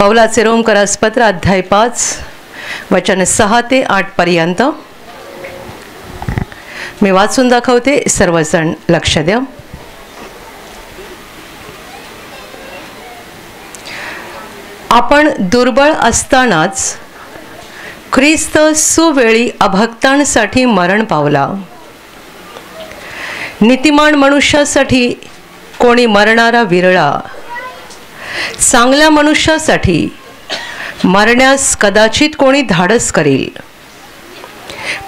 पौलाचे रोमकरास पत्र अध्याय 5 वचन 6 ते 8 पर्यंत मी वाचून दाखवते, सर्वजण लक्ष द्या. आपण दुर्बळ असतानाच ख्रिस्त सुवेळी अभक्तांसाठी मरण पावला. नीतिमान मनुष्यासाठी कोणी मरणारा विरळा, चांगल्या मनुष्यासाठी मरण्यास कदाचित कोणी धाडस करेल.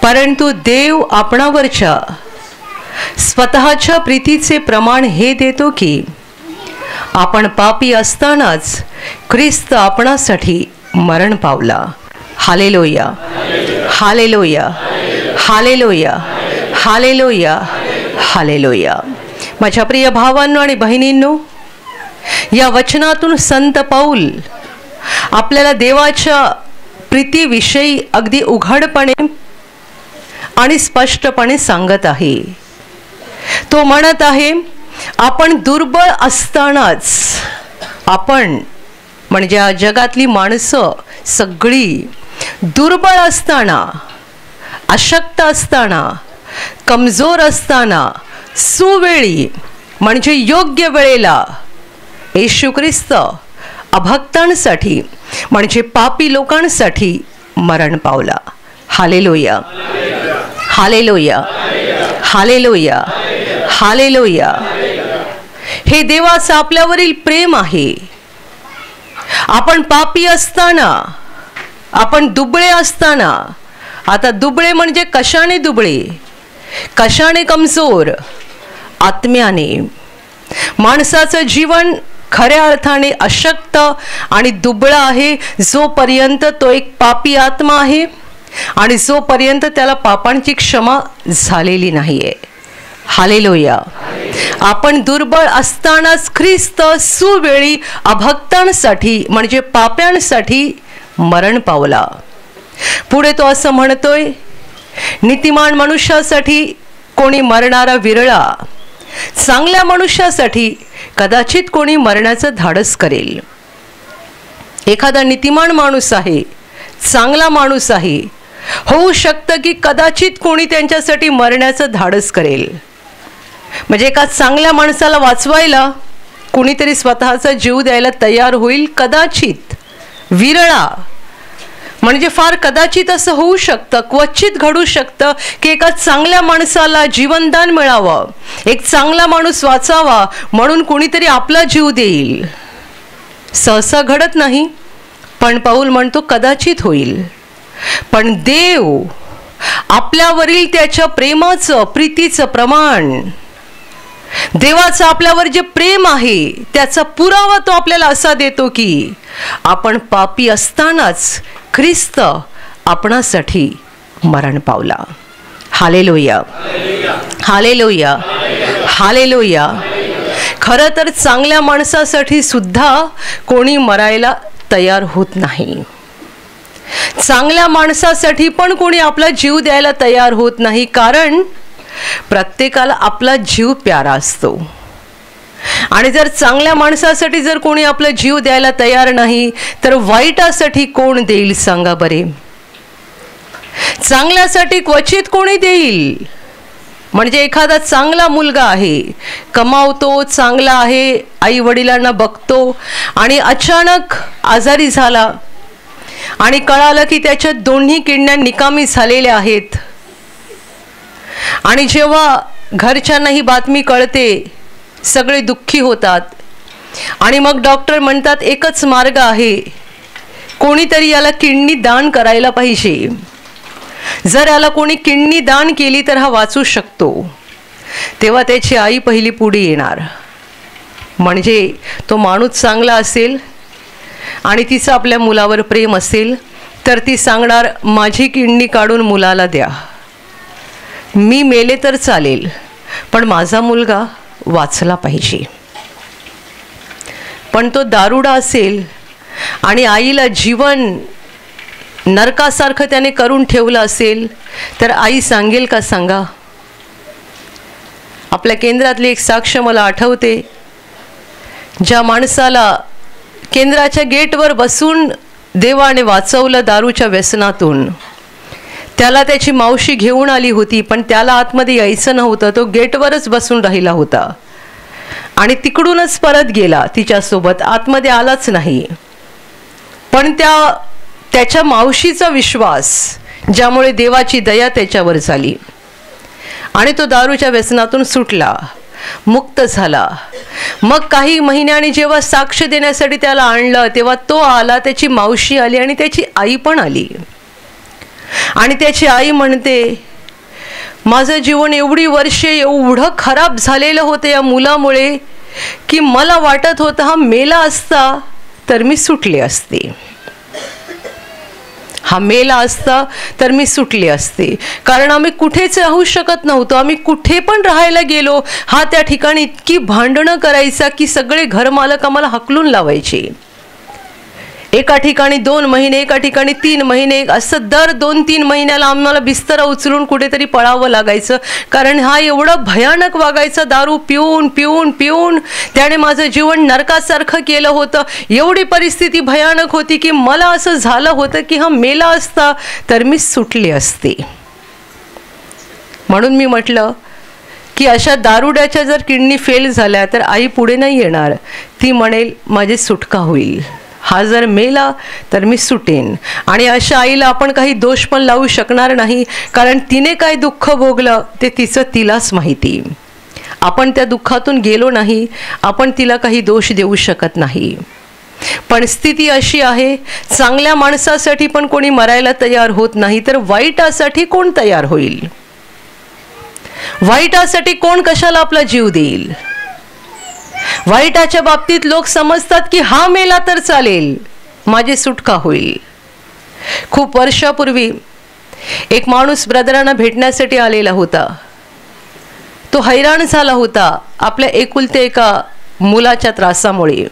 परंतु देव आपणावरच्या स्वतःच्या प्रीतीचे प्रमाण हे देतो की आपण पापी असतानाच ख्रिस्त आपणासाठी मरण पावला. Hallelujah, hallelujah, hallelujah, hallelujah, hallelujah. माझ्या प्रिय भावांनो आणि बहिणींनो, या वचनातून संत पौल आपल्याला देवाच्या प्रीतीविषयी अगदी उघडपणे आणि स्पष्टपणे सांगत आहे. तो म्हणत आहे, आपण दुर्बळ असतानाच, आपण म्हणजे या जगातली माणसं सगळी दुर्बळ असताना, अशक्त असताना, कमजोर असताना, सुवेळी म्हणजे योग्य वेळेला येशू ख्रिस्त अभक्तांसाठी म्हणजे पापी लोकांसाठी मरण पावला. Hallelujah, hallelujah, hallelujah, hallelujah. हे देवाचं आपल्यावरील प्रेम आहे. आपण पापी असताना, आपण दुबळे असताना, आता दुबळे म्हणजे कशाने दुबळे, कशाने कमजोर, आत्म्याने. माणसाचं जीवन खऱ्या अर्थाने अशक्त आणि दुबळं आहे जोपर्यंत तो एक पापी आत्मा आहे आणि जोपर्यंत त्याला पापांची क्षमा झालेली नाहीये. हालेलुया. आपण दुर्बळ असतानाच ख्रिस्त सुवेळी अभक्तांसाठी म्हणजे पाप्यांसाठी मरण पावला. पुढे तो असं म्हणतोय, नीतिमान मनुष्यासाठी कोणी मरणारा विरळा, चांगल्या मनुष्यासाठी कदाचित कोणी मरण्याचं धाडस करेल. एखादा नीतिमान माणूस आहे, चांगला माणूस आहे, होऊ शकतं की कदाचित कोणी त्यांच्यासाठी मरण्याचं धाडस करेल. म्हणजे एका चांगल्या माणसाला वाचवायला कोणीतरी स्वतःचा जीव द्यायला तयार होईल. कदाचित, विरळा म्हणजे फार कदाचित असं होऊ शकतं, क्वचित घडू शकतं की एका चांगल्या माणसाला जीवनदान मिळावं, एक चांगला माणूस वाचावा म्हणून कोणीतरी आपला जीव देईल. सहसा घडत नाही, पण पौल म्हणतो कदाचित होईल. पण देव आपल्यावरील त्याच्या प्रेमाचं, प्रीतीचं प्रमाण, देवाचं आपल्यावर जे प्रेम आहे त्याचा पुरावा तो आपल्याला असा देतो की आपण पापी असतानाच ख्रिस्त आपणासाठी मरण पावला. Hallelujah, hallelujah, hallelujah. खरं तर चांगल्या माणसासाठी सुद्धा कोणी मरायला तयार होत नाही. चांगल्या माणसासाठी पण कोणी आपला जीव द्यायला तयार होत नाही, कारण प्रत्येकाला आपला जीव प्यारा असतो. आणि जर चांगल्या माणसासाठी जर कोणी आपला जीव द्यायला तयार नाही तर वाईटासाठी कोण देईल सांगा बरे. चांगल्यासाठी क्वचित कोणी देईल. म्हणजे एखादा चांगला मुलगा आहे, कमावतो, चांगला आहे, आई वडिलांना बघतो आणि अचानक आजारी झाला आणि कळालं की त्याच्या दोन्ही किडण्या निकामी झालेल्या आहेत. आणि जेव्हा घरच्यांना ही बातमी कळते सगळे दुःखी होतात आणि मग डॉक्टर म्हणतात एकच मार्ग आहे, कोणीतरी याला किडनी दान करायला पाहिजे. जर याला कोणी किडनी दान केली तर हा वाचू शकतो. तेव्हा त्याची आई पहिली पुढे येणार. म्हणजे तो माणूस चांगला असेल आणि तिचं आपल्या मुलावर प्रेम असेल तर ती सांगणार, माझी किडनी काढून मुलाला द्या, मी मेले तर चालेल पण माझा मुलगा वाचला पाहिजे. पण तो दारुडा असेल आणि आईला जीवन नरकासारखं त्याने करून ठेवलं असेल तर आई सांगेल का सांगा. आपल्या केंद्रातली एक साक्ष मला आठवते. ज्या माणसाला केंद्राच्या गेटवर बसून देवाने वाचवलं दारूच्या व्यसनातून. त्याला त्याची मावशी घेऊन आली होती, पण त्याला आतमध्ये यायचं नव्हतं. तो गेटवरच बसून राहिला होता आणि तिकडूनच परत गेला तिच्यासोबत, आतमध्ये आलाच नाही. पण त्याच्या मावशीचा विश्वास, ज्यामुळे देवाची दया त्याच्यावर झाली आणि तो दारूच्या व्यसनातून सुटला, मुक्त झाला. मग काही महिन्यांनी जेव्हा साक्ष देण्यासाठी त्याला आणलं, तेव्हा तो आला, त्याची मावशी आली आणि त्याची आई पण आली. आणि त्याची आई म्हणते, माझं जीवन एवढी वर्षे एवढं खराब झालेलं होतं या मुलामुळे की मला वाटत होतं हा मेला असता तर मी सुटले असते, हा मेला असता तर मी सुटले असते. कारण आम्ही कुठेच राहू शकत नव्हतो. आम्ही कुठे पण राहायला गेलो, हा त्या ठिकाणी इतकी भांडणं करायचा की सगळे घरमालक आम्हाला हकलून लावायचे. एका ठिकाणी 2 महिने, एका ठिकाणी 3 महिने, असं दर 2-3 महिन्याला आम्हाला बिस्तरा उचलून कुठेतरी पळावं लागायचं. कारण हा एवढा भयानक वागायचा, दारू पिऊन पिऊन पिऊन. त्याने माझं जीवन नरकासारखं केलं होतं. एवढी परिस्थिती भयानक होती की मला असं झालं होतं की हा मेला असता तर मी सुटले असते. म्हणून मी म्हटलं की अशा दारुड्याच्या जर किडनी फेल झाल्या तर आई पुढे नाही येणार. ती म्हणेल माझी सुटका होईल, हा जर मेला तर मी सुटेन. आणि अशा आईला आपण काही दोष पण लावू शकणार नाही, कारण तिने काय दुःख भोगलं ते तिलाच माहिती. आपण त्या दुःखातून गेलो नाही, आपण तिला काही दोष देऊ शकत नाही. पण स्थिती अशी आहे, चांगल्या माणसासाठी पण कोणी मरायला तयार होत नाही, तर वाईटासाठी कोण तयार होईल? वाईटासाठी कोण कशाला आपला जीव देईल? वाईटाच्या बाबतीत लोक समजतात की हा मेला तर चालेल, माझी सुटका होईल. खूप वर्षापूर्वी एक माणूस ब्रदरांना भेटण्यासाठी आलेला होता. तो हैराण झाला होता आपल्या एकुलते एका मुलाच्या त्रासामुळे.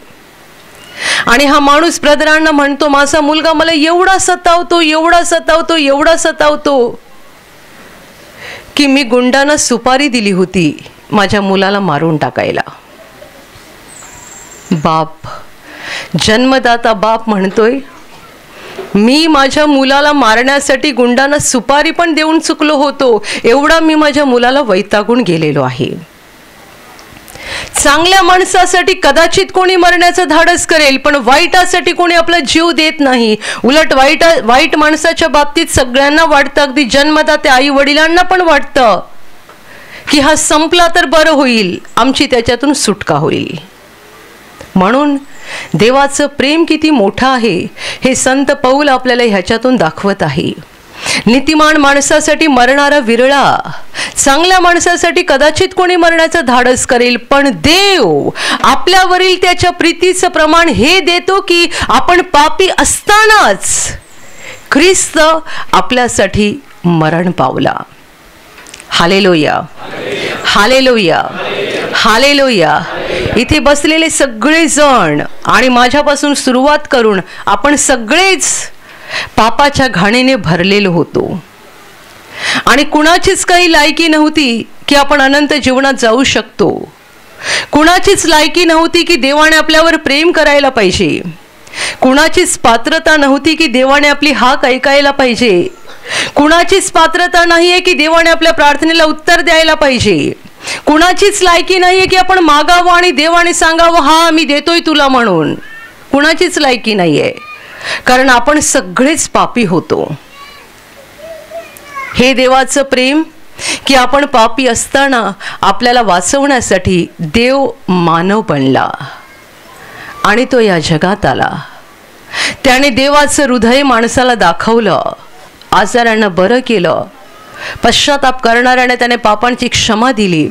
आणि हा माणूस ब्रदरांना म्हणतो, माझा मुलगा मला एवढा सतावतो, एवढा सतावतो, एवढा सतावतो की मी गुंडांना सुपारी दिली होती माझ्या मुलाला मारून टाकायला. बाप, जन्मदाता बाप म्हणतोय, मी माझ्या मुलाला मारण्यासाठी गुंडांना सुपारी पण देऊन चुकलो होतो, एवढा मी माझ्या मुलाला वैतागून गेलेलो आहे. चांगल्या माणसासाठी कदाचित कोणी मरण्याचं धाडस करेल, पण वाईटासाठी कोणी आपला जीव देत नाही. उलट वाईट माणसाच्या बाबतीत सगळ्यांना वाटतं, अगदी जन्मदाते आई वडिलांना पण वाटतं की हा संपला तर बरं होईल, आमची त्याच्यातून सुटका होईल. म्हणून देवाचं प्रेम किती मोठं आहे हे संत पौल आपल्याला ह्याच्यातून दाखवत आहे. नीतिमान माणसासाठी मरणारा विरळा, चांगल्या माणसासाठी कदाचित कोणी मरण्याचं धाडस करेल, पण देव आपल्यावरील त्याच्या प्रीतीचं प्रमाण हे देतो की आपण पापी असतानाच ख्रिस्त आपल्यासाठी मरण पावला. Hallelujah, hallelujah, hallelujah. इथे बसलेले सगळे जण आणि माझ्यापासून सुरुवात करून आपण सगळेच पापाच्या घाणीने भरलेलो होतो आणि कुणाचीच काही लायकी नव्हती की आपण अनंत जीवनात जाऊ शकतो. कुणाचीच लायकी नव्हती की देवाने आपल्यावर प्रेम करायला पाहिजे. कुणाचीच पात्रता नव्हती की देवाने आपली हाक ऐकायला पाहिजे. कुणाचीच पात्रता नाहीये की देवाने आपल्या प्रार्थनेला उत्तर द्यायला पाहिजे. कुणाचीच लायकी नाहीये की आपण मागावं आणि देवाने सांगावं हा मी देतोय तुला म्हणून. कुणाचीच लायकी नाहीये, कारण आपण सगळेच पापी होतो. हे देवाचं प्रेम की आपण पापी असताना आपल्याला वाचवण्यासाठी देव मानव बनला आणि तो या जगात आला. त्याने देवाचं हृदय माणसाला दाखवलं, आजारांना बरं केलं, पश्चाताप करणाऱ्याने त्याने पापांची क्षमा दिली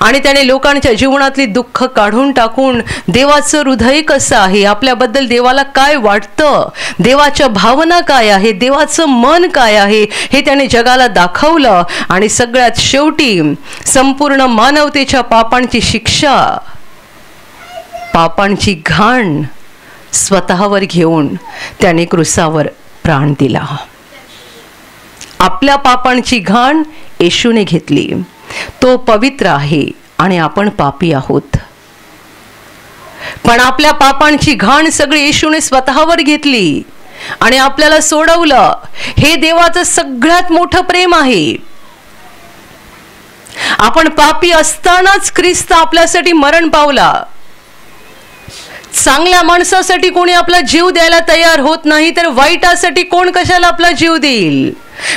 आणि त्याने लोकांच्या जीवनातली दुःख काढून टाकून देवाचं हृदय कसं आहे, आपल्याबद्दल देवाला काय वाटतं, देवाच्या भावना काय आहे, देवाचं मन काय आहे हे त्याने जगाला दाखवलं. आणि सगळ्यात शेवटी संपूर्ण मानवतेच्या पापांची शिक्षा, पापांची घाण स्वतःवर घेऊन त्याने क्रूसावर प्राण दिला. आपल्या पापांची घाण येशूने घेतली. तो पवित्र आहे आणि आपण पापी आहोत. पण आपल्या पापांची घाण सगळी येशूने स्वतःवर घेतली आणि आपल्याला सोडवलं. हे देवाचं सगळ्यात मोठं प्रेम आहे. आपण पापी असतानाच ख्रिस्त आपल्यासाठी मरण पावला. चांगल्या माणसासाठी कोणी आपला जीव द्यायला तयार होत नाही, तर वाईटासाठी कोण कशाला आपला जीव देईल.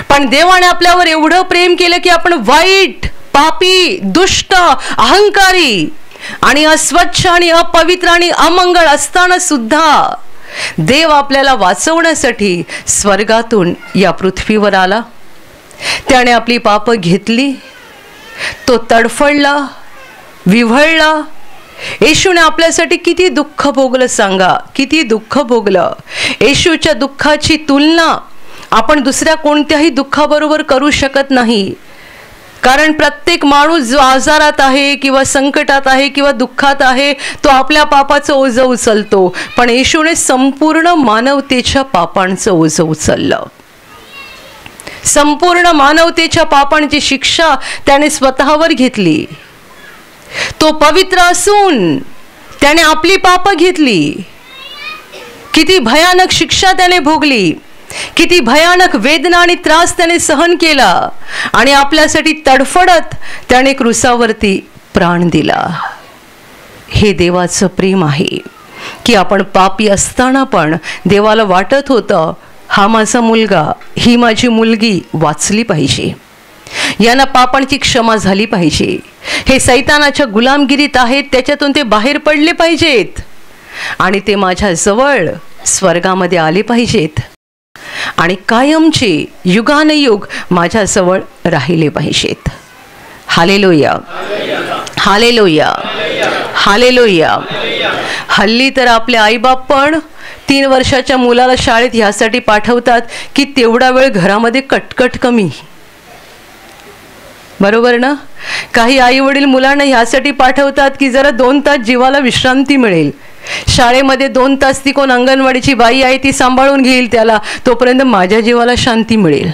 पण देवाने आपल्यावर एवढं प्रेम केलं की आपण वाईट, पापी, दुष्ट, अहंकारी आणि अस्वच्छ आणि अपवित्र आणि अमंगळ असताना सुद्धा देव आपल्याला वाचवण्यासाठी स्वर्गातून या पृथ्वीवर आला. त्याने आपली पाप घेतली, तो तडफडला, विव्हळला. येशूने आपल्यासाठी किती दुःख भोगलं सांगा, किती दुःख भोगलं. येशूच्या दुःखाची तुलना आपण दुसऱ्या कोणत्याही दुःखाबरोबर करू शकत नाही. कारण प्रत्येक माणूस जो आजारात आहे किंवा संकटात आहे किंवा दुःखात आहे, तो आपल्या पापाचं ओझं उचलतो. पण येशूने संपूर्ण मानवतेच्या पापांचं ओझं उचललं. संपूर्ण मानवतेच्या पापांची शिक्षा त्याने स्वतःवर घेतली. तो पवित्र असून त्याने आपली पाप घेतली. किती भयानक शिक्षा त्याने भोगली, किती भयानक वेदना आणि त्रास त्याने सहन केला आणि आपल्यासाठी तडफडत त्याने क्रूसावरती प्राण दिला. हे देवाचं प्रेम आहे की आपण पापी असताना पण देवाला वाटत होतं, हा माझा मुलगा, ही माझी मुलगी वाचली पाहिजे, यांना पापांची क्षमा झाली पाहिजे. हे सैतानाच्या गुलामगिरीत आहेत, त्याच्यातून ते बाहेर पडले पाहिजेत आणि ते माझ्या जवळ स्वर्गामध्ये आले पाहिजेत आणि कायमचे युगानयुग माझ्याजवळ राहिले पाहिजेत. Hallelujah, hallelujah, hallelujah. हल्ली तर आपले आईबाप पण 3 वर्षाच्या मुलाला शाळेत ह्यासाठी पाठवतात की तेवढा वेळ घरामध्ये कटकट कमी. बरोबर ना? काही आई वडील मुलांना ह्यासाठी पाठवतात की जरा 2 तास जीवाला विश्रांती मिळेल. शाळेमध्ये 2 तास ती कोण अंगणवाडीची बाई आहे ती सांभाळून घेईल त्याला, तोपर्यंत माझ्या जीवाला शांती मिळेल.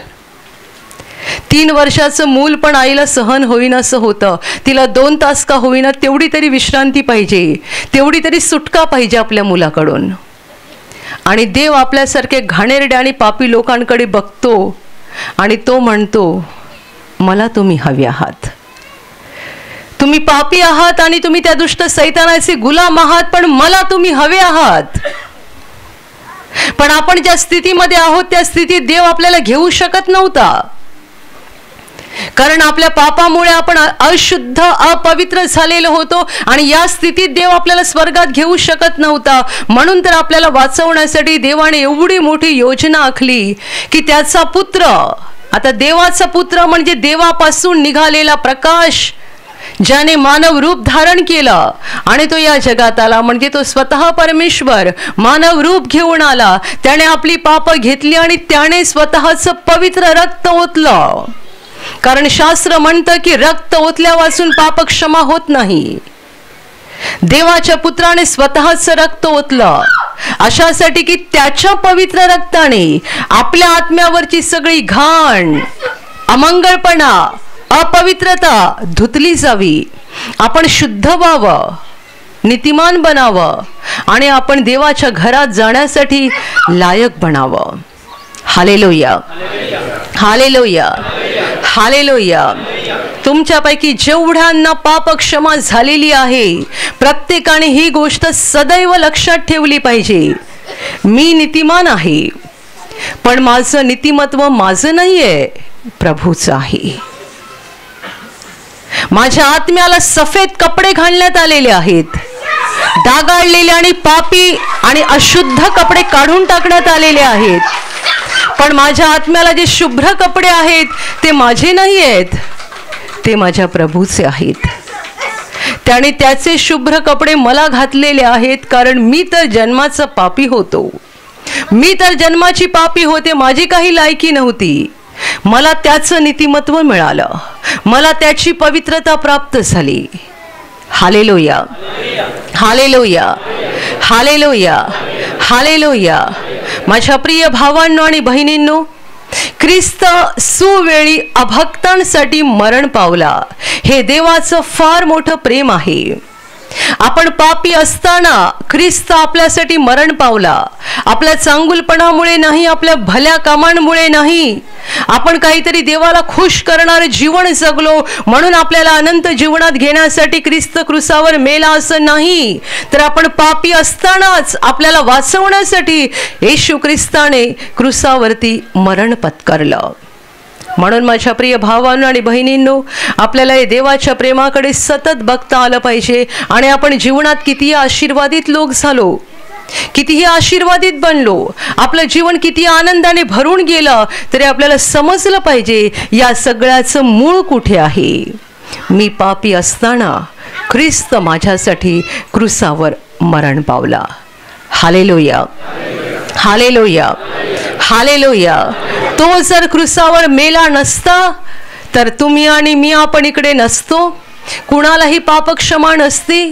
3 वर्षाचं मूल पण आईला सहन होईन असं होतं. तिला 2 तास का होईना तेवढी तरी विश्रांती पाहिजे, तेवढी तरी सुटका पाहिजे आपल्या मुलाकडून. आणि देव आपल्यासारखे घाणेरडे आणि पापी लोकांकडे बघतो आणि तो म्हणतो, मला तुम्ही हवे आहात. तुम्ही पापी आहात आणि तुम्ही त्या दुष्ट सैतानाचे गुलाम आहात, पण मला तुम्ही हवे आहात. पण आपण ज्या स्थितीमध्ये आहोत त्या स्थितीत देव आपल्याला घेऊ शकत नव्हता. कारण आपल्या पापामुळे आपण अशुद्ध, अपवित्र झालेलो होतो आणि या स्थितीत देव आपल्याला स्वर्गात घेऊ शकत नव्हता. म्हणून तर आपल्याला वाचवण्यासाठी देवाने एवढी मोठी योजना आखली की त्याचा पुत्र, आता देवाचा पुत्र म्हणजे देवापासून निघालेला प्रकाश, ज्याने मानव रूप धारण केलं आणि तो या जगात आला, म्हणजे तो स्वतः परमेश्वर मानव रूप घेऊन आला. त्याने आपली पाप घेतली आणि त्याने स्वतःचं पवित्र रक्त ओतलं. कारण शास्त्र म्हणतं की रक्त ओतल्यापासून पाप क्षमा होत नाही. देवाच्या पुत्राने स्वतःचं रक्त ओतलं अशासाठी की त्याच्या पवित्र रक्ताने आपल्या आत्म्यावरची सगळी घाण, अमंगळपणा, अपवित्रता धुतली जावी. आपण शुद्ध व्हावं, नीतिमान बनावं आणि आपण देवाच्या घरात जाण्यासाठी लायक बनावं. Hallelujah, hallelujah, hallelujah. तुमच्यापैकी जेवढ्यांना पाप क्षमा झालेली आहे, प्रत्येकाने ही गोष्ट सदैव लक्षात ठेवली पाहिजे. मी नीतिमान आहे, पण माझं नीतिमत्व माझं नाहीये, प्रभूचं आहे. माझ्या आत्म्याला सफेद कपडे घालण्यात आलेले आहेत. डागाळलेले आणि पापी आणि अशुद्ध कपडे काढून टाकण्यात आलेले आहेत. पण माझ्या आत्म्याला जे शुभ्र कपडे आहेत ते माझे नाही आहेत, ते माझ्या प्रभूचे आहेत. त्याने त्याचे शुभ्र कपडे मला घातलेले आहेत. कारण मी तर जन्माचा पापी होतो, मी तर जन्माची पापी होते, माझी काही लायकी नव्हती. मला त्याचं नीतिमत्व मिळालं, मला त्याची पवित्रता प्राप्त झाली. Hallelujah, hallelujah, hallelujah, hallelujah. माझ्या प्रिय भावांनो आणि बहिणींनो, ख्रिस्त सुवेळी अभक्तांसाठी मरण पावला. हे देवाचं फार मोठं प्रेम आहे. आपण पापी असताना ख्रिस्त आपल्यासाठी मरण पावला. आपल्या चांगुलपणामुळे नाही, आपल्या भल्या कामांमुळे नाही, आपण काहीतरी देवाला खुश करणारे जीवन जगलो म्हणून आपल्याला अनंत जीवनात घेण्यासाठी ख्रिस्त क्रूसावर मेला असं नाही, तर आपण पापी असतानाच आपल्याला वाचवण्यासाठी येशू ख्रिस्ताने क्रूसावरती मरण पत्करलं. म्हणून माझ्या प्रिय भावांनो आणि बहिणींनो, आपल्याला या देवाच्या प्रेमाकडे सतत बघता आलं पाहिजे. आणि आपण जीवनात कितीही आशीर्वादित लोक झालो, कितीही आशीर्वादित बनलो, आपलं जीवन किती आनंदाने भरून गेलं, तरी आपल्याला समजलं पाहिजे या सगळ्याचं मूळ कुठे आहे. मी पापी असताना ख्रिस्त माझ्यासाठी क्रूसावर मरण पावला. Hallelujah, hallelujah, hallelujah. तो जर क्रूसावर मेला नसता तर तुम्ही आणि मी आपण इकडे नसतो, कुणालाही पाप क्षमा नसती.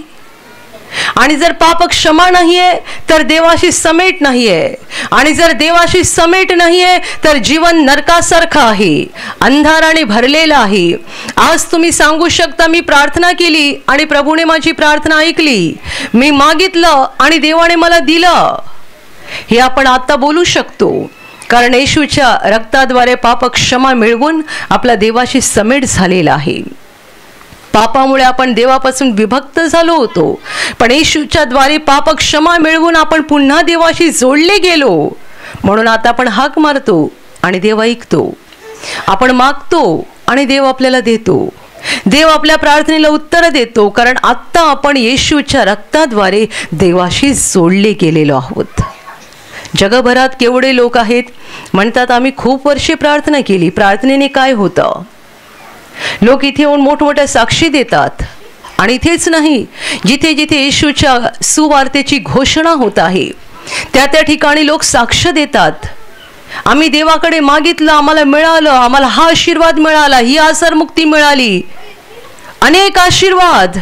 आणि जर पाप क्षमा नाहीये तर देवाशी समेट नाहीये, आणि जर देवाशी समेट नाहीये तर जीवन नरकासारखं आहे, अंधाराने भरलेलं आहे. आज तुम्ही सांगू शकता मी प्रार्थना केली आणि प्रभूने माझी प्रार्थना ऐकली, मी मागितलं आणि देवाने मला दिलं, हे आपण आता बोलू शकतो. कारण येशूच्या रक्ताद्वारे पाप क्षमा मिळवून आपला देवाशी समेट झालेला आहे. पापामुळे आपण देवापासून विभक्त झालो होतो, पण येशूच्या द्वारे पाप क्षमा मिळवून आपण पुन्हा देवाशी जोडले गेलो. म्हणून आता आपण हाक मारतो आणि देव ऐकतो, आपण मागतो आणि देव आपल्याला देतो, देव आपल्या प्रार्थनेला उत्तर देतो. कारण आत्ता आपण येशूच्या रक्ताद्वारे देवाशी जोडले गेलेलो आहोत. जगभरात केवढे लोक आहेत म्हणतात आम्ही खूप वर्षे प्रार्थना केली, प्रार्थनेने काय होतं. लोक इथे येऊन मोठमोठ्या साक्षी देतात, आणि इथेच नाही, जिथे जिथे येशूच्या सुवार्तेची घोषणा होत आहे त्या त्या ठिकाणी लोक साक्ष देतात, आम्ही देवाकडे मागितलं, आम्हाला मिळालं, आम्हाला हा आशीर्वाद मिळाला, ही आसरमुक्ती मिळाली, अनेक आशीर्वाद,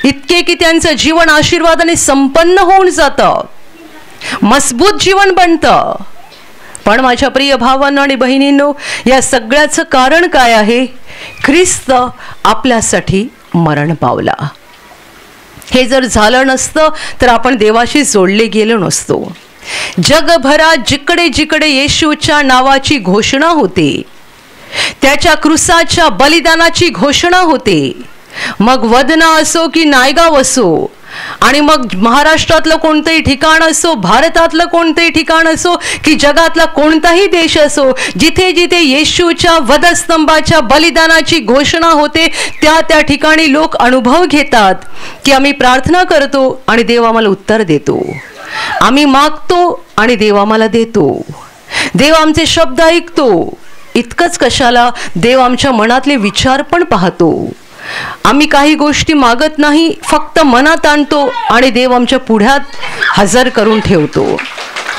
इतके की त्यांचं जीवन आशीर्वादाने संपन्न होऊन जातं, मजबूत जीवन बनतं. पण माझ्या प्रिय भावांनो आणि बहिणींनो, या सगळ्याचं कारण काय आहे. ख्रिस्त आपल्यासाठी मरण पावला. हे जर झालं नसतं तर आपण देवाशी जोडले गेलो नसतो. जगभरात जिकडे जिकडे येशूच्या नावाची घोषणा होते, त्याच्या क्रूसाच्या बलिदानाची घोषणा होते, मग वदना असो की नायगाव असो, आणि मग महाराष्ट्रातलं कोणतंही ठिकाण असो, भारतातलं कोणतंही ठिकाण असो की जगातला कोणताही देश असो, जिथे जिथे येशूच्या वधस्तंभाच्या बलिदानाची घोषणा होते त्या त्या ठिकाणी लोक अनुभव घेतात की आम्ही प्रार्थना करतो आणि देव आम्हाला उत्तर देतो, आम्ही मागतो आणि देव आम्हाला देतो, देव आमचे शब्द ऐकतो. इतकंच कशाला, देव आमच्या मनातले विचार पण पाहतो. आम्ही काही गोष्टी मागत नाही, फक्त मनात आणतो आणि देव आमच्या पुढ्यात हजर करून ठेवतो.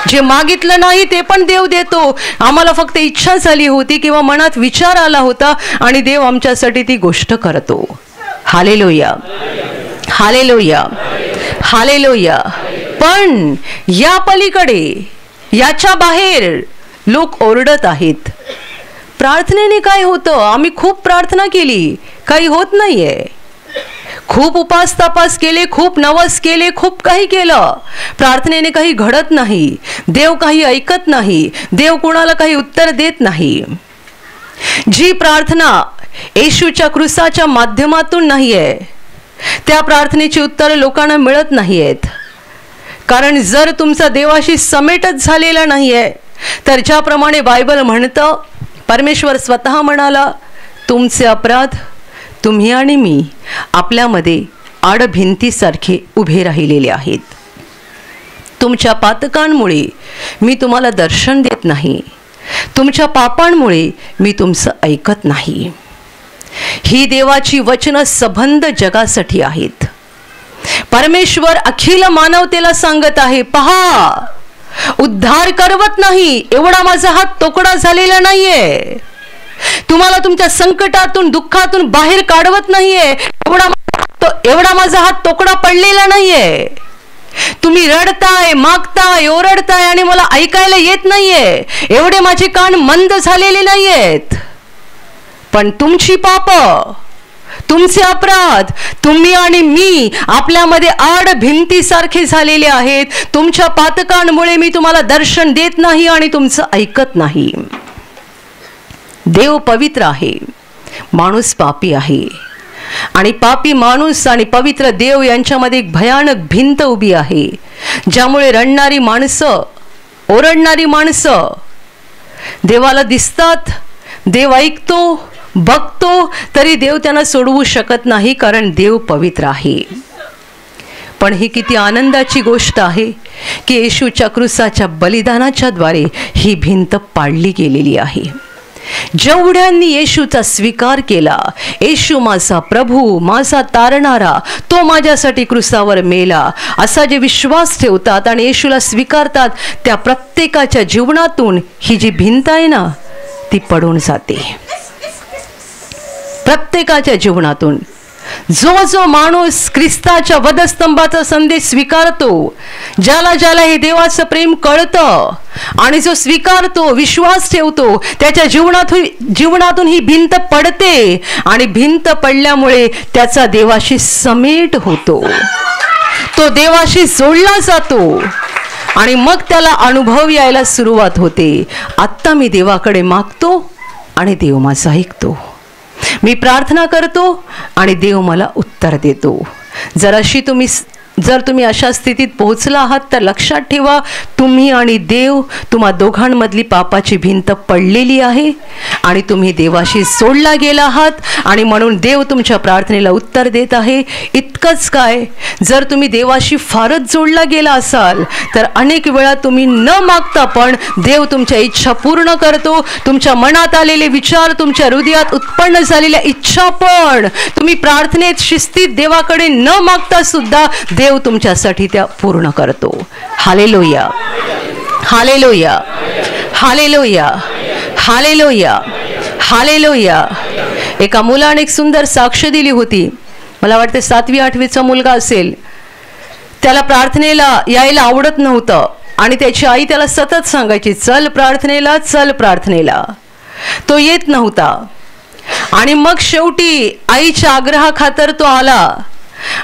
जे मागितलं नाही ते पण देव देतो. आम्हाला फक्त इच्छा झाली होती किंवा मनात विचार आला होता आणि देव आमच्यासाठी ती गोष्ट करतो. Hallelujah, hallelujah, hallelujah. पण या पलीकडे, याच्या बाहेर लोक ओरडत आहेत, प्रार्थनेने काय होतं, आम्ही खूप प्रार्थना केली, काही होत नाहीये, खूप उपास तपास केले, खूप नवस केले, खूप काही केलं, प्रार्थनेने काही घडत नाही, देव काही ऐकत नाही, देव कुणाला काही उत्तर देत नाही. जी प्रार्थना येशूच्या क्रूसाच्या माध्यमातून नाहीये त्या प्रार्थनेची उत्तर लोकांना मिळत नाहीयेत. कारण जर तुमचा देवाशी समेटच झालेला नाहीये तर ज्याप्रमाणे बायबल म्हणतं, परमेश्वर स्वतः म्हणाला, तुमचे अपराध तुम्ही आणि मी आपल्यामध्ये आडभिंतीसारखे उभे राहिलेले आहेत. तुमच्या पातकांमुळे मी तुम्हाला दर्शन देत नाही, तुमच्या पापांमुळे मी तुमचं ऐकत नाही. ही देवाची वचनं सबंध जगासाठी आहेत. परमेश्वर अखिल मानवतेला सांगत आहे, पहा, उद्धार करवत नाही एवढा माझा हात तोकडा झालेला नाहीये, तुम्हाला तुमच्या संकटातून दुःखातून बाहेर काढवत नाहीये एवढा माझा हात तोकडा पडलेला नाहीये. तुम्ही रडताय, मागताय, ओरडताय आणि मला ऐकायला येत नाहीये एवढे माझे कान मंद झालेले नाहीयेत. पण तुमची पाप, तुमचे अपराध, तुम्ही आणि मी आपल्यामध्ये आड भिंतीसारखे झालेले आहेत. तुमच्या पातकांमुळे मी तुम्हाला दर्शन देत नाही आणि तुमचं ऐकत नाही. देव पवित्र आहे, माणूस पापी आहे. आणि पापी माणूस आणि पवित्र देव यांच्यामध्ये एक भयानक भिंत उभी आहे, ज्यामुळे रडणारी माणसं, ओरडणारी माणसं देवाला दिसतात. देव ऐकतो, बघतो, तरी देव त्यांना सोडवू शकत नाही, कारण देव पवित्र आहे. पण ही किती आनंदाची गोष्ट आहे की येशूच्या क्रूसाच्या बलिदानाच्या द्वारे ही भिंत पाडली गेलेली आहे. जेवढ्यांनी येशूचा स्वीकार केला, येशू माझा प्रभू, माझा तारणारा, तो माझ्यासाठी क्रूसावर मेला, असा जे विश्वास ठेवतात आणि येशूला स्वीकारतात, त्या प्रत्येकाच्या जीवनातून ही जी भिंत आहे ना, ती पडून जाते. प्रत्येकाच्या जीवनातून जो जो माणूस ख्रिस्ताच्या वधस्तंभाचा संदेश स्वीकारतो, ज्याला ज्याला हे देवाचं प्रेम कळतं आणि जो स्वीकारतो, विश्वास ठेवतो, त्याच्या जीवनातून ही भिंत पडते. आणि भिंत पडल्यामुळे त्याचा देवाशी समेट होतो, तो देवाशी जोडला जातो आणि मग त्याला अनुभव यायला सुरुवात होते. आत्ता मी देवाकडे मागतो आणि देव माझं ऐकतो. मी प्रार्थना करतो आणि देव मला उत्तर देतो. जर तुम्ही अशा स्थितीत पोहोचला आहात, तर लक्षात ठेवा, तुम्ही आणि देव, तुम्हा दोघांमधली पापाची भिंत पडलेली आहे आणि तुम्ही देवाशी जोडला गेला आहात. आणि म्हणून देव तुमच्या प्रार्थनेला उत्तर देत आहे. इतकंच काय, जर तुम्ही देवाशी फारच जोडला गेला असाल, तर अनेक वेळा तुम्ही न मागता पण देव तुमच्या इच्छा पूर्ण करतो. तुमच्या मनात आलेले विचार, तुमच्या हृदयात उत्पन्न झालेल्या इच्छा पण तुम्ही प्रार्थनेत शिस्तीत देवाकडे न मागता सुद्धा देव तुमच्यासाठी त्या पूर्ण करतो. Hallelujah, hallelujah, hallelujah, hallelujah, hallelujah. एका मुलाने एक सुंदर साक्ष दिली होती. मला वाटते 7वी 8वीचा मुलगा असेल. त्याला प्रार्थनेला यायला आवडत नव्हतं आणि त्याची आई त्याला सतत सांगायची, चल प्रार्थनेला, चल प्रार्थनेला. तो येत नव्हता आणि मग शेवटी आईच्या आग्रहाखातर तो आला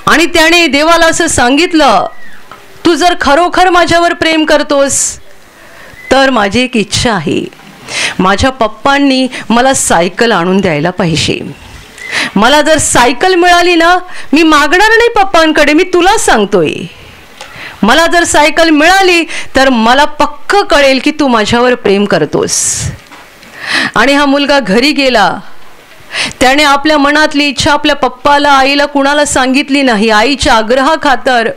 आणि त्याने देवाला असं सांगितलं, तू जर खरोखर माझ्यावर प्रेम करतोस तर माझी एक इच्छा आहे, माझ्या पप्पांनी मला सायकल आणून द्यायला पाहिजे. मला जर सायकल मिळाली ना, मी मागणार नाही पप्पांकडे, मी तुला सांगतोय, मला जर सायकल मिळाली तर मला पक्क कळेल की तू माझ्यावर प्रेम करतोस. आणि हा मुलगा घरी गेला. त्याने आपल्या मनातली इच्छा आपल्या पप्पाला, आईला, कुणाला सांगितली नाही. आईच्या आग्रहाखातर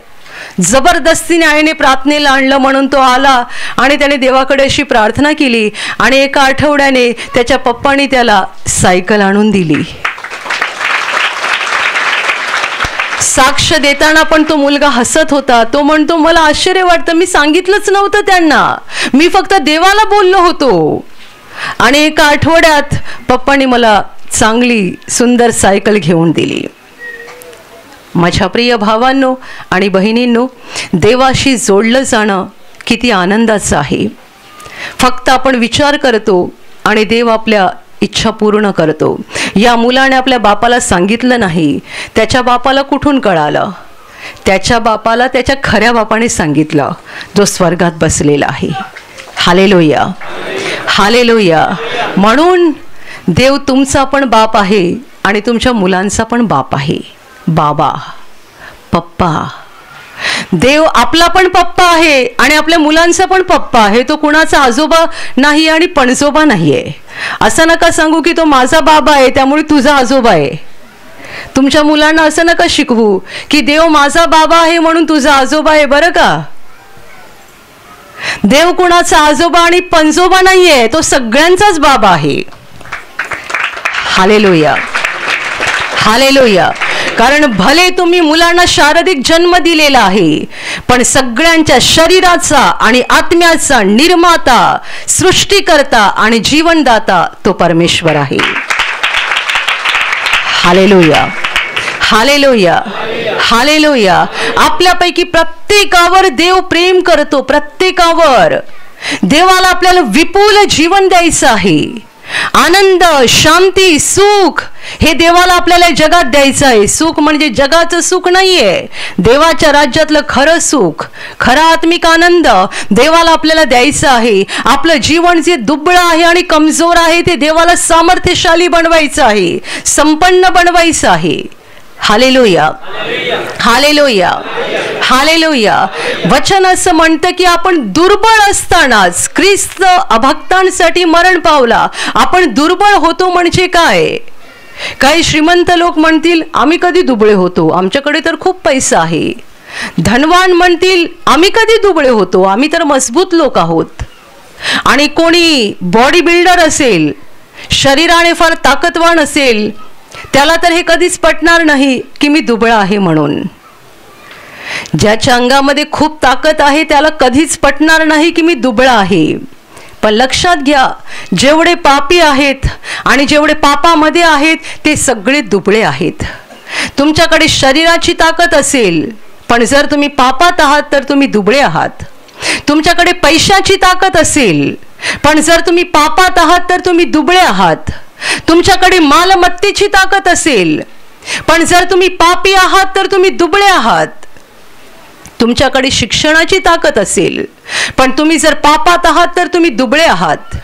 जबरदस्तीने आईने प्रार्थनेला आणलं म्हणून तो आला आणि त्याने देवाकडे अशी प्रार्थना केली आणि एका आठवड्याने त्याच्या पप्पांनी त्याला सायकल आणून दिली. साक्ष देताना पण तो मुलगा हसत होता. तो म्हणतो, मला आश्चर्य वाटतं, मी सांगितलंच नव्हतं त्यांना, मी फक्त देवाला बोललो होतो आणि एका आठवड्यात पप्पांनी मला चांगली सुंदर सायकल घेऊन दिली. माझ्या प्रिय भावांनो आणि बहिणींनो, देवाशी जोडलं जाणं किती आनंदाचं आहे. फक्त आपण विचार करतो आणि देव आपल्या इच्छा पूर्ण करतो. या मुलाने आपल्या बापाला सांगितलं नाही. त्याच्या बापाला कुठून कळालं? त्याच्या बापाला त्याच्या खऱ्या बापाने सांगितलं, जो स्वर्गात बसलेला आहे. Hallelujah, hallelujah. म्हणून देव तुमचा पण बाप आहे आणि तुमच्या मुलांचा पण बाप आहे. बाबा, पप्पा. देव आपला पण पप्पा आहे आणि आपल्या मुलांचा पण पप्पा आहे. तो कुणाचा आजोबा नाही आणि पणजोबा नाही आहे. असं नका सांगू की तो माझा बाबा आहे त्यामुळे तुझा आजोबा आहे. तुमच्या मुलांना असं नका शिकवू की देव माझा बाबा आहे म्हणून तुझा आजोबा आहे. बरं का, देव कुणाचा आजोबा आणि पणजोबा नाहीये, तो सगळ्यांचाच बाबा आहे. Hallelujah, hallelujah. कारण भले तुम्ही मुलांना शारीरिक जन्म दिलेला आहे, पण सगळ्यांच्या शरीराचा आणि आत्म्याचा निर्माता, सृष्टीकर्ता आणि जीवनदाता तो परमेश्वर आहे. Hallelujah, hallelujah, hallelujah. आपल्यापैकी प्रत्येकावर देव प्रेम करतो. प्रत्येकावर. देवाला आपल्याला विपुल जीवन द्यायचं आहे. आनंद, शांती, सुख हे देवाला आपल्याला जगात द्यायचं आहे. सुख म्हणजे जगाचं सुख नाहीये, देवाच्या राज्यातलं खरं सुख, खरा आत्मिक आनंद देवाला आपल्याला द्यायचं आहे. आपलं जीवन जे दुबळं आहे आणि कमजोर आहे ते देवाला सामर्थ्यशाली बनवायचं आहे, संपन्न बनवायचं आहे. Hallelujah, hallelujah, hallelujah. वचन असं म्हणतं की आपण दुर्बळ असतानाच ख्रिस्त अभक्तांसाठी मरण पावला. आपण दुर्बळ होतो म्हणजे काय? काही श्रीमंत लोक म्हणतील आम्ही कधी दुबळे होतो, आमच्याकडे तर खूप पैसा आहे. धनवान म्हणतील आम्ही कधी दुबळे होतो, आम्ही तर मजबूत लोक आहोत. आणि कोणी बॉडी बिल्डर असेल, शरीराने फार ताकदवान असेल, त्याला तर हे कधीच पटणार नाही की मी दुबळा आहे म्हणून. ज्याच्या अंगामध्ये खूप ताकद आहे त्याला कधीच पटणार नाही की मी दुबळा आहे. पण लक्षात घ्या, जेवढे पापी आहेत आणि जेवढे पापामध्ये आहेत ते सगळे दुबळे आहेत. तुमच्याकडे शरीराची ताकद असेल पण जर तुम्ही पापात आहात तर तुम्ही दुबळे आहात. तुमच्याकडे पैशाची ताकद असेल पण जर तुम्ही पापात आहात तर तुम्ही दुबळे आहात. तुमच्याकडे मालमत्तेची ताकद असेल पण जर तुम्ही पापी आहात तर तुम्ही दुबळे आहात. तुमच्याकडे शिक्षणाची ताकद असेल पण तुम्ही जर पापात आहात तर तुम्ही दुबळे आहात.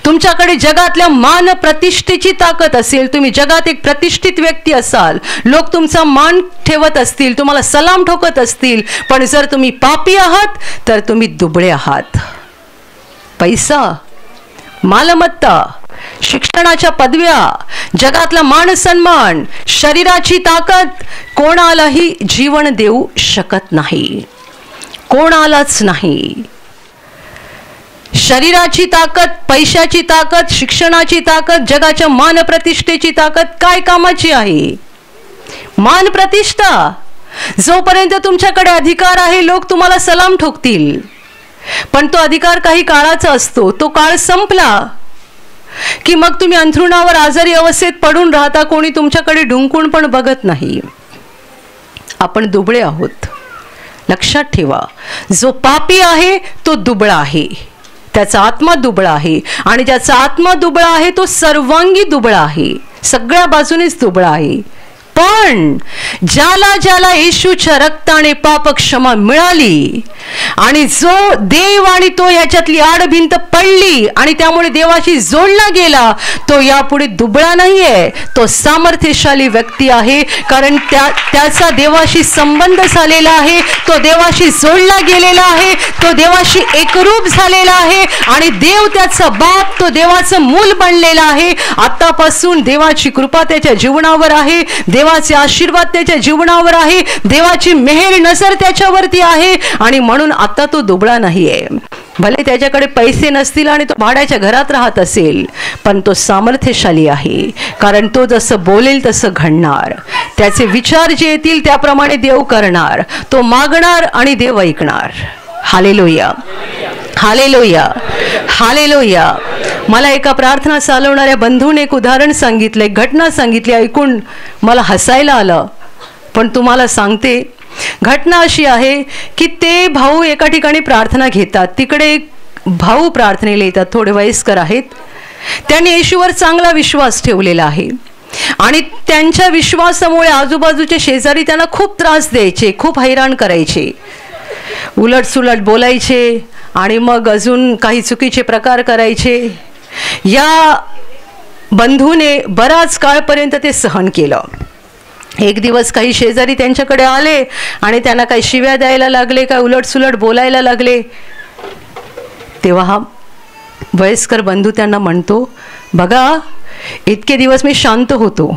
तुमच्याकडे जगातल्या मान प्रतिष्ठेची ताकद असेल, तुम्ही जगात एक प्रतिष्ठित व्यक्ती असाल, लोक तुमचा मान ठेवत असतील, तुम्हाला सलाम ठोकत असतील, पण जर तुम्ही पापी आहात तर तुम्ही दुबळे आहात. पैसा, मालमत्ता, शिक्षणाच्या पदव्या, जगातला मान सन्मान, शरीराची ताकद कोणालाही जीवन देऊ शकत नाही, कोणालाच नाही. शरीराची ताकद, पैशाची ताकद, शिक्षणाची ताकद, जगाच्या मान प्रतिष्ठेची ताकद काय कामाची आहे? मान प्रतिष्ठा, जोपर्यंत तुमच्याकडे अधिकार आहे लोक तुम्हाला सलाम ठोकतील, पण तो अधिकार काही काळाचा असतो. तो काळ संपला की मग तुम्ही अंथरुणावर आजारी अवस्थेत पडून राहता, कोणी तुमच्याकडे ढुंकून पण बघत नाही. आपण दुबळे आहोत, लक्षात ठेवा. जो पापी आहे तो दुबळा आहे, त्याचा आत्मा दुबळा आहे, आणि ज्याचा आत्मा दुबळा आहे तो सर्वांगी दुबळा आहे, सगळ्या बाजूनेच दुबळा आहे. पण ज्याला ज्याला येशूच्या रक्ताने पाप क्षमा मिळाली आणि जो देव आणि तो याच्यातली आडभिंत पडली आणि त्यामुळे देवाशी जोडला गेला, तो यापुढे दुबळा नाहीये, तो सामर्थ्यशाली व्यक्ती आहे. कारण त्याचा देवाशी संबंध झालेला आहे, तो देवाशी जोडला गेलेला आहे, तो देवाशी एकरूप झालेला आहे आणि देव त्याचा बाप, तो देवाचं मूल बनलेला आहे. आतापासून देवाची कृपा त्याच्या जीवनावर आहे, देवाचे आशीर्वाद त्याच्या जीवनावर आहे, देवाची मेहर नजर त्याच्यावरती आहे आणि म्हणून आता तो दुबळा नाहीये. भले त्याच्याकडे पैसे नसतील आणि तो भाड्याच्या घरात राहत असेल, पण तो सामर्थ्यशाली आहे. कारण तो जसं बोलेल तसं घडणार, त्याचे विचार जे येतील त्याप्रमाणे देव करणार. तो मागणार आणि देव ऐकणार. Hallelujah, hallelujah, hallelujah. मला एका प्रार्थना चालवणाऱ्या बंधूने एक उदाहरण सांगितलं, एक घटना सांगितली, ऐकून मला हसायला आलं. पण तुम्हाला सांगते, घटना अशी आहे की ते भाऊ एका ठिकाणी प्रार्थना घेतात. तिकडे एक भाऊ प्रार्थनेला येतात, थोडे वयस्कर आहेत. त्यांनी येशूवर चांगला विश्वास ठेवलेला आहे आणि त्यांच्या विश्वासामुळे आजूबाजूचे शेजारी त्यांना खूप त्रास द्यायचे, खूप हैराण करायचे, उलटसुलट बोलायचे आणि मग अजून काही चुकीचे प्रकार करायचे. या बंधूने बराच काळपर्यंत ते सहन केलं. एक दिवस काही शेजारी त्यांच्याकडे आले आणि त्यांना काही शिव्या द्यायला लागले, काय उलटसुलट बोलायला लागले. तेव्हा हा वयस्कर बंधू त्यांना म्हणतो, बघा इतके दिवस मी शांत होतो,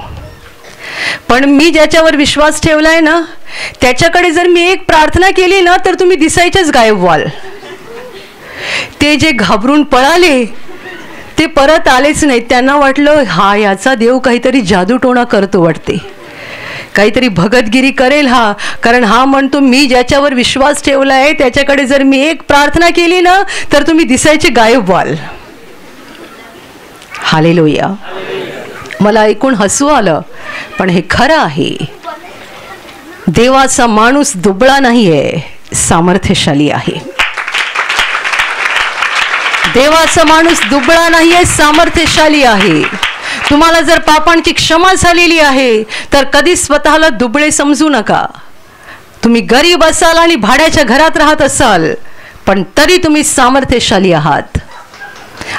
पण मी ज्याच्यावर विश्वास ठेवलाय ना त्याच्याकडे जर मी एक प्रार्थना केली ना तर तुम्ही दिसायचेच गायब व्हाल. ते जे घाबरून पळाले ते परत आलेच नाहीत. त्यांना वाटलं हा याचा देव काहीतरी जादूटोणा करतो वाटते, काहीतरी भगतगिरी करेल हा, कारण हा म्हणतो मी ज्याच्यावर विश्वास ठेवला आहे त्याच्याकडे जर मी एक प्रार्थना केली ना तर तुम्ही दिसायचे गायब व्हाल. हालेलुया. मला ऐकून हसू आलं, पण हे खरं आहे. देवाचा माणूस दुबळा नाहीये, सामर्थ्यशाली आहे. देवाचा माणूस दुबळा नाहीये, सामर्थ्यशाली आहे. तुम्हाला जर पापांची क्षमा झालेली आहे तर कधी स्वतःला दुबळे समजू नका. तुम्ही गरीब असाल आणि भाड्याच्या घरात राहत असाल पण तरी तुम्ही सामर्थ्यशाली आहात.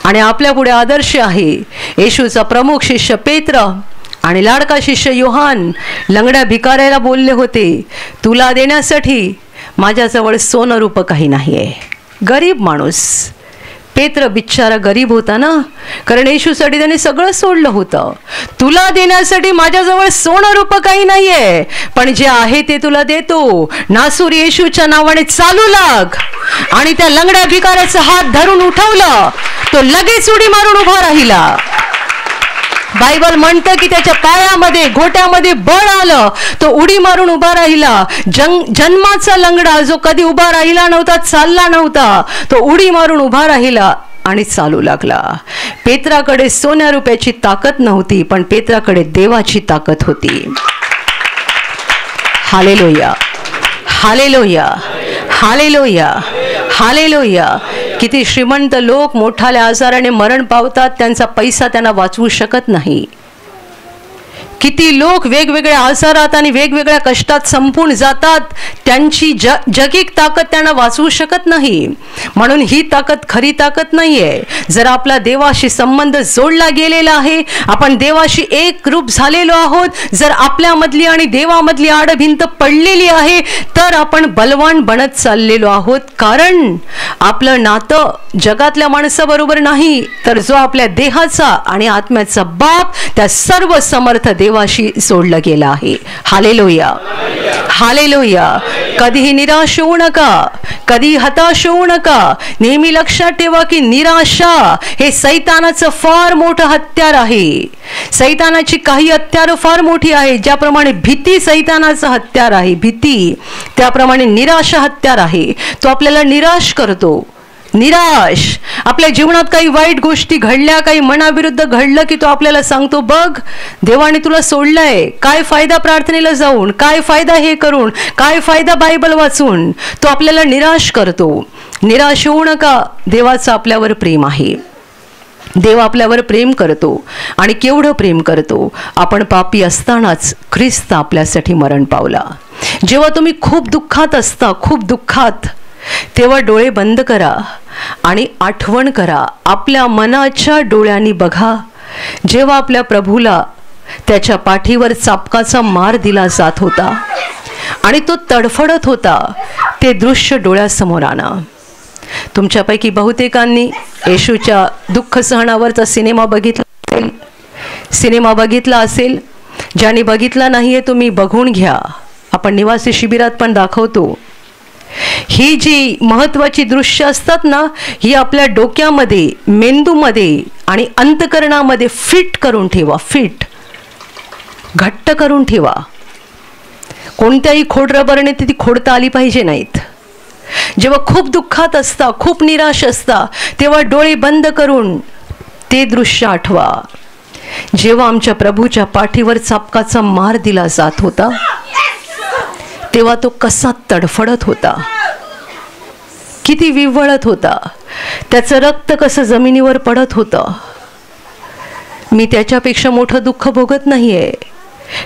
आणि आपल्या पुढे आदर्श आहे येशूचा प्रमुख शिष्य पेत्र आणि लाडका शिष्य योहान. लंगड्या भिकाऱ्याला बोलले होते, तुला देण्यासाठी माझ्याजवळ सोनं रूपं काही नाहीये. गरीब माणूस. पेत्र बिचारा गरीब होता ना, कारण येशूसाठी त्याने सगळं सोडलं होतं. तुला देण्यासाठी माझ्याजवळ सोनं रूपं काही नाहीये, पण जे आहे ते तुला देतो. नासुरी येशूच्या नावाने चालू लाग. आणि त्या लंगड्या भिकाऱ्याचा हात धरून उठवलं, तो लगेच उडी मारून उभा राहिला. बायबल म्हणतं की त्याच्या पायामध्ये घोट्यामध्ये बळ आलं, तो उडी मारून उभा राहिला. जन्माचा लंगडा जो कधी उभा राहिला नव्हता, चालला नव्हता, तो उडी मारून उभा राहिला आणि चालू लागला. पेत्राकडे सोन्या रुपयाची ताकद नव्हती, पण पेत्राकडे देवाची ताकद होती. Hallelujah, hallelujah, hallelujah, hallelujah. किती श्रीमंत लोक मोठाल्या आजाराने मरण पावतात, त्यांचा पैसा त्यांना वाचवू शकत नाही. किती लोक वेगवेगळ्या आजारात आणि वेगवेगळ्या कष्टात संपून जातात, त्यांची जगिक ताकद त्यांना वाचवू शकत नाही. म्हणून ही ताकद खरी ताकद नाहीये. जर आपला देवाशी संबंध जोडला गेलेला आहे, आपण देवाशी एक रूप झालेलो आहोत, जर आपल्यामधली आणि देवामधली आडभिंत पडलेली आहे तर आपण बलवान बनत चाललेलो आहोत. कारण आपलं नातं जगातल्या माणसाबरोबर नाही, तर जो आपल्या देहाचा आणि आत्म्याचा बाप त्या सर्व समर्थ देवाशी जोडलं गेलं आहे. Hallelujah, hallelujah. कधीही निराश होऊ नका, कधी हताश होऊ नका. नेहमी लक्षात ठेवा की निराशा हे सैतानाचं फार मोठं हत्यार आहे. सैतानाची काही हत्यारं फार मोठी आहे. ज्याप्रमाणे भीती सैतानाचं हत्यार आहे, भीती, त्याप्रमाणे निराशा हत्यार आहे. तो आपल्याला निराश करतो. निराश. आपल्या जीवनात काही वाईट गोष्टी घडल्या, काही मनाविरुद्ध घडलं की तो आपल्याला सांगतो, बघ देवाने तुला सोडलंय, काय फायदा प्रार्थनेला जाऊन, काय फायदा हे करून, काय फायदा बायबल वाचून. तो आपल्याला निराश करतो. निराश होऊ नका. देवाचं आपल्यावर प्रेम आहे. देव आपल्यावर प्रेम करतो. आणि केवढं प्रेम करतो. आपण पापी असतानाच ख्रिस्त आपल्यासाठी मरण पावला. जेव्हा तुम्ही खूप दुःखात असता, खूप दुःखात, तेव्हा डोळे बंद करा आणि आठवण करा. आपल्या मनाच्या डोळ्यांनी बघा, जेव्हा आपल्या प्रभूला त्याच्या पाठीवर चापकाचा मार दिला जात होता आणि तो तडफडत होता, ते दृश्य डोळ्यासमोर आणा. तुमच्यापैकी बहुतेकांनी येशूच्या दुःख सहनावरचा सिनेमा बघितला असेल. ज्यांनी बघितला नाहीये तुम्ही बघून घ्या. आपण निवासी शिबिरात पण दाखवतो. ही जी महत्वाची दृश्य असतात ना, ही आपल्या डोक्यामध्ये, मेंदूमध्ये आणि अंतकरणामध्ये फिट करून ठेवा. फिट, घट्ट करून ठेवा. कोणत्याही खोडरबरने ती खोडता आली पाहिजे नाहीत. जेव्हा खूप दुःखात असता, खूप निराश असता, तेव्हा डोळे बंद करून ते दृश्य आठवा. जेव्हा आमच्या प्रभूच्या पाठीवर चापकाचा मार दिला जात होता, तेव्हा तो कसा तडफडत होता, किती विव्हळत होता, त्याचं रक्त कसं जमिनीवर पडत होतं. मी त्याच्यापेक्षा मोठं दुःख भोगत नाहीये,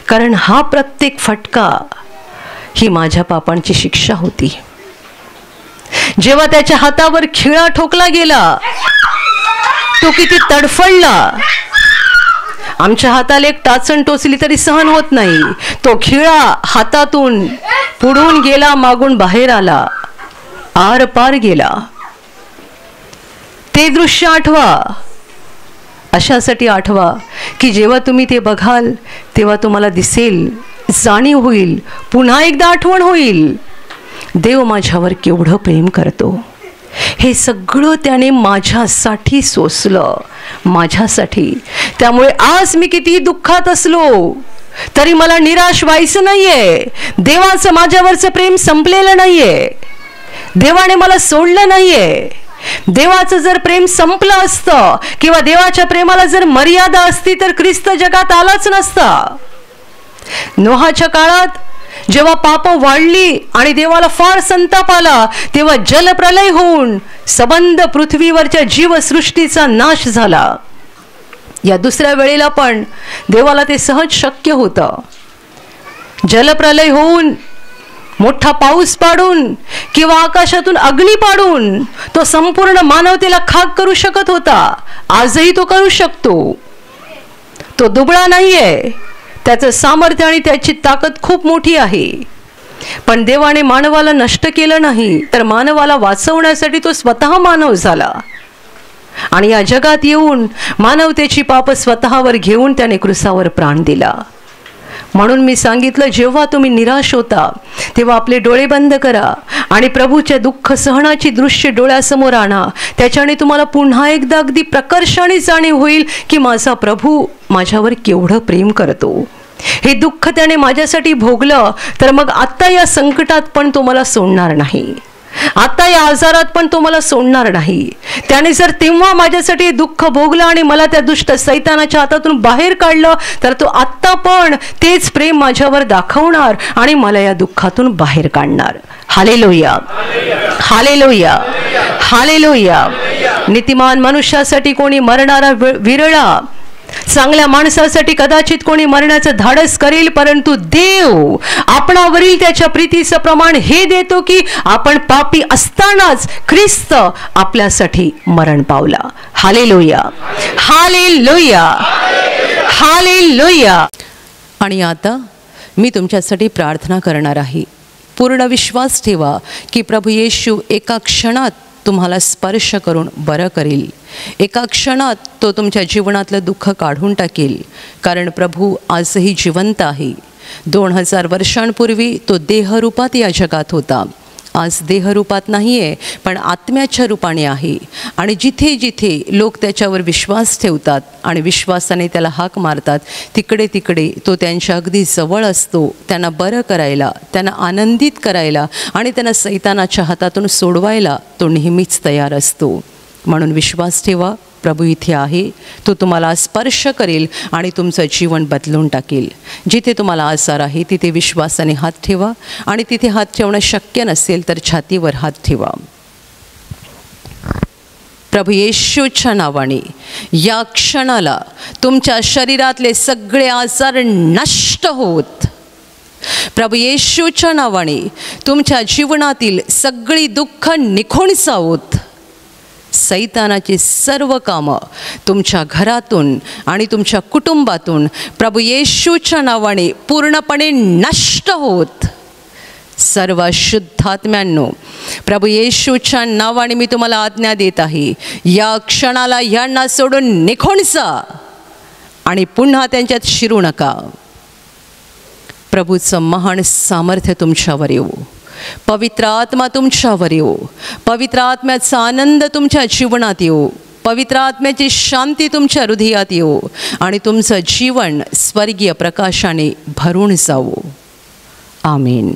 कारण हा प्रत्येक फटका ही माझ्या पापांची शिक्षा होती. जेव्हा त्याच्या हातावर खिळा ठोकला गेला, तो किती तडफडला. आमच्या हाताला एक टाचण टोचली तरी सहन होत नाही. तो खिळा हातातून पुढून गेला, मागून बाहेर आला, आर पार गेला. ते दृश्य आठवा. अशासाठी आठवा की जेव्हा तुम्ही ते बघाल तेव्हा तुम्हाला दिसेल, जाणीव होईल, पुन्हा एकदा आठवण होईल, देव माझ्यावर केवढं प्रेम करतो. हे सगळं त्याने माझ्यासाठी सोसलं, माझ्यासाठी. त्यामुळे आज मी किती दुःखात असलो तरी मला निराश व्हायचं नाहीये. देवाचं माझ्यावरचं प्रेम संपलेलं नाहीये. देवाने मला सोडलं नाहीये. देवाचं जर प्रेम संपलं असतं किंवा देवाच्या प्रेमाला जर मर्यादा असती तर ख्रिस्त जगात आलाच नसता. नोहाच्या काळात जेव्हा पाप वाढली आणि देवाला फार संताप आला, तेव्हा जलप्रलय होऊन सबंध पृथ्वीवरच्या जीवसृष्टीचा नाश झाला. या दुसऱ्या वेळेला पण देवाला ते सहज शक्य होतं. जलप्रलय होऊन, मोठा पाऊस पाडून किंवा आकाशातून अग्नी पाडून तो संपूर्ण मानवतेला खाक करू शकत होता. आजही तो करू शकतो. तो दुबळा नाहीये. त्याचं सामर्थ्य आणि त्याची ताकद खूप मोठी आहे. पण देवाने मानवाला नष्ट केलं नाही, तर मानवाला वाचवण्यासाठी तो स्वतः मानव झाला आणि या जगात येऊन मानवतेची पाप स्वतःवर घेऊन त्याने क्रूसावर प्राण दिला. म्हणून मी सांगितलं, जेव्हा तुम्ही निराश होता तेव्हा आपले डोळे बंद करा आणि प्रभूच्या दुःख सहनाची दृश्य डोळ्यासमोर आणा. त्याच्याने तुम्हाला पुन्हा एकदा अगदी प्रकर्षाने जाणीव होईल की माझा प्रभू माझ्यावर केवढं प्रेम करतो. हे दुःख त्याने माझ्यासाठी भोगलं, तर मग आत्ता या संकटात पण तो मला सोडणार नाही. आता या आजारात पण तो मला सोडणार नाही. त्याने जर तेव्हा माझ्यासाठी दुःख भोगलं आणि मला त्या दुष्ट सैतानाच्या हातातून बाहेर काढलं, तर तो आत्ता पण तेच प्रेम माझ्यावर दाखवणार आणि मला या दुःखातून बाहेर काढणार. Hallelujah, hallelujah, hallelujah. नीतिमान मनुष्यासाठी कोणी मरणारा विरळा, चांगल्या माणसासाठी कदाचित कोणी मरण्याचं धाडस करेल, परंतु देव आपणावरील त्याच्या प्रीतीचं प्रमाण हे देतो की आपण पापी असतानाच ख्रिस्त आपल्यासाठी मरण पावला. Hallelujah, hallelujah, hallelujah. आणि आता मी तुमच्यासाठी प्रार्थना करणार आहे. पूर्ण विश्वास ठेवा की प्रभू येशू एका क्षणात तुम्हाला स्पर्श करून बरं करेल. एका क्षणात तो तुमच्या जीवनातलं दुःख काढून टाकेल, कारण प्रभू आजही जिवंत आहे. 2000 वर्षांपूर्वी तो देहरूपात या जगात होता. आज देहरूपात नाही आहे, पण आत्म्याच्या रूपाने आहे. आणि जिथे जिथे लोक त्याच्यावर विश्वास ठेवतात आणि विश्वासाने त्याला हाक मारतात, तिकडे तिकडे तो त्यांच्या अगदी जवळ असतो. त्यांना बरं करायला, त्यांना आनंदित करायला आणि त्यांना सैतानाच्या हातातून सोडवायला तो नेहमीच तयार असतो. म्हणून विश्वास ठेवा, प्रभू इथे आहे. तो तुम्हाला स्पर्श करेल आणि तुमचं जीवन बदलून टाकेल. जिथे तुम्हाला आजार आहे तिथे विश्वासाने हात ठेवा आणि तिथे हात ठेवणं शक्य नसेल तर छातीवर हात ठेवा. प्रभू येशूच्या नावाने या क्षणाला तुमच्या शरीरातले सगळे आजार नष्ट होत, प्रभू येशूच्या नावाने तुमच्या जीवनातील सगळी दुःख निघून जावोत. सैतानाची सर्व कामं तुमच्या घरातून आणि तुमच्या कुटुंबातून प्रभू येशूच्या नावाने पूर्णपणे नष्ट होत. सर्व शुद्धात्म्यांनो, प्रभू येशूच्या नावाने मी तुम्हाला आज्ञा देत आहे, या क्षणाला यांना सोडून निघून जा आणि पुन्हा त्यांच्यात शिरू नका. प्रभूचं महान सामर्थ्य तुमच्यावर येऊ. पवित्र आत्मा तुमच्यावर येऊ. पवित्र आत्म्याचा आनंद तुमच्या जीवनात येऊ. पवित्र आत्म्याची शांती तुमच्या हृदयात येऊ आणि तुमचं जीवन स्वर्गीय प्रकाशाने भरून जावो. आमीन.